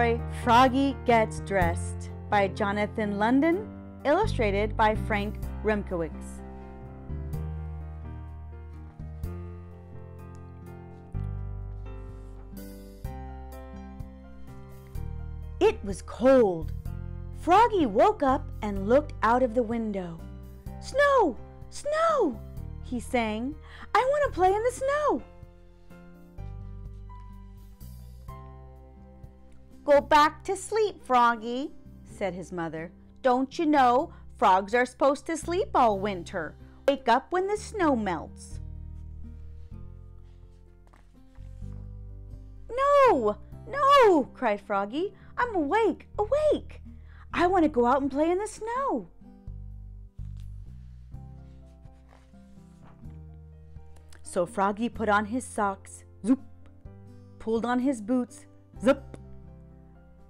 story Froggy Gets Dressed by Jonathan London, illustrated by Frank Remkowitz. It was cold. Froggy woke up and looked out of the window. "Snow! Snow!" he sang. "I want to play in the snow." "Go back to sleep, Froggy," said his mother. "Don't you know frogs are supposed to sleep all winter? Wake up when the snow melts." "No, no," cried Froggy. "I'm awake, awake. I want to go out and play in the snow." So Froggy put on his socks, zoop, pulled on his boots, zip,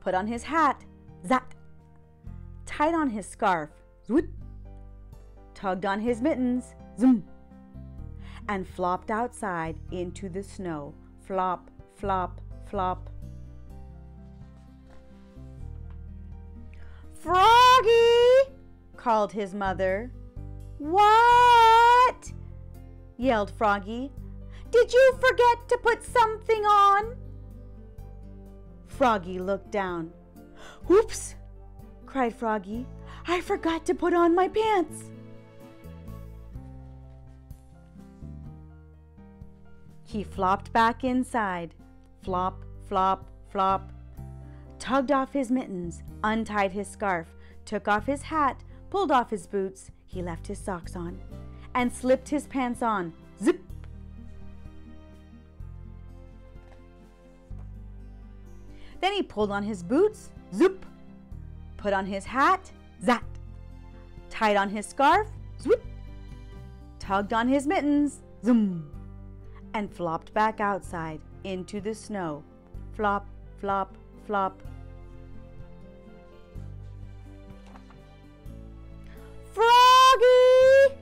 put on his hat, zap, tied on his scarf, zoot, tugged on his mittens, zoom, and flopped outside into the snow, flop, flop, flop. "Froggy!" called his mother. "What?" yelled Froggy. "Did you forget to put something on?" Froggy looked down. "Oops!" cried Froggy. "I forgot to put on my pants." He flopped back inside, flop, flop, flop, tugged off his mittens, untied his scarf, took off his hat, pulled off his boots, he left his socks on, and slipped his pants on, zip. Then he pulled on his boots, zoop, put on his hat, zat, tied on his scarf, swoop, tugged on his mittens, zoom, and flopped back outside into the snow, flop, flop, flop. "Froggy!"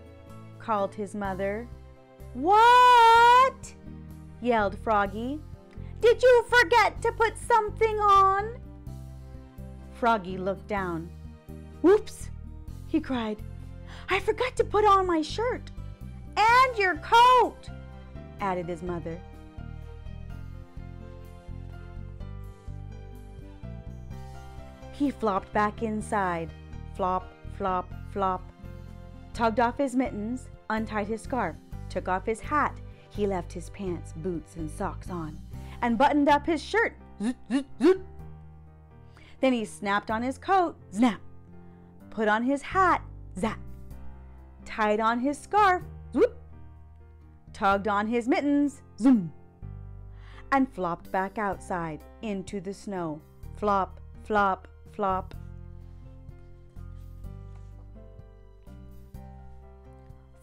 called his mother. "What?" yelled Froggy. "Did you forget to put something on?" Froggy looked down. "Whoops!" he cried. "I forgot to put on my shirt." "And your coat," added his mother. He flopped back inside, flop, flop, flop, tugged off his mittens, untied his scarf, took off his hat, he left his pants, boots, and socks on, and buttoned up his shirt, zoot, zoot, zoot. Then he snapped on his coat, snap, put on his hat, zap, tied on his scarf, zoop, tugged on his mittens, zoom, and flopped back outside into the snow, flop, flop, flop.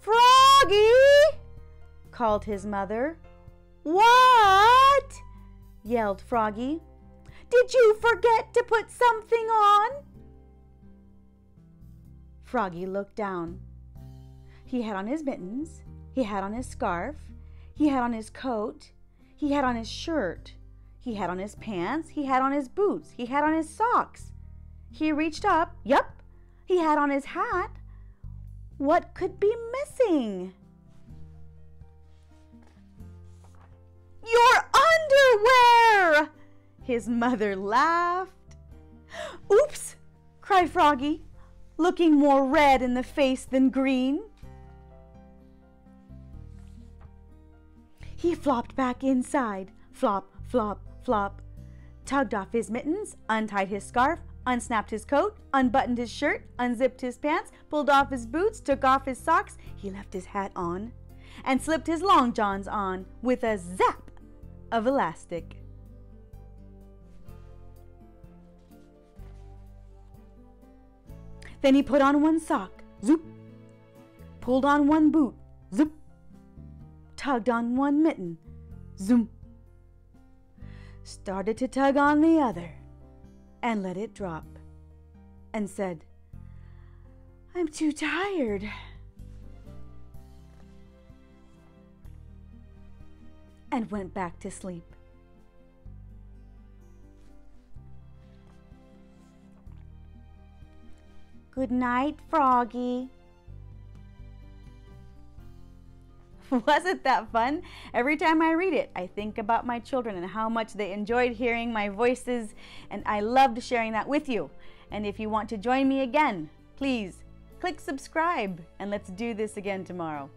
"Froggy!" called his mother. "What?" yelled Froggy. "Did you forget to put something on?" Froggy looked down. He had on his mittens, he had on his scarf, he had on his coat, he had on his shirt, he had on his pants, he had on his boots, he had on his socks. He reached up, yup, he had on his hat. What could be missing? "Your underwear!" his mother laughed. "Oops!" cried Froggy, looking more red in the face than green. He flopped back inside, flop, flop, flop, tugged off his mittens, untied his scarf, unsnapped his coat, unbuttoned his shirt, unzipped his pants, pulled off his boots, took off his socks, he left his hat on, and slipped his long johns on with a zap of elastic. Then he put on one sock, zoop, pulled on one boot, zoop, tugged on one mitten, zoom, started to tug on the other, and let it drop, and said, "I'm too tired," and went back to sleep. Good night, Froggy. Wasn't that fun? Every time I read it, I think about my children and how much they enjoyed hearing my voices, and I loved sharing that with you. And if you want to join me again, please click subscribe, and let's do this again tomorrow.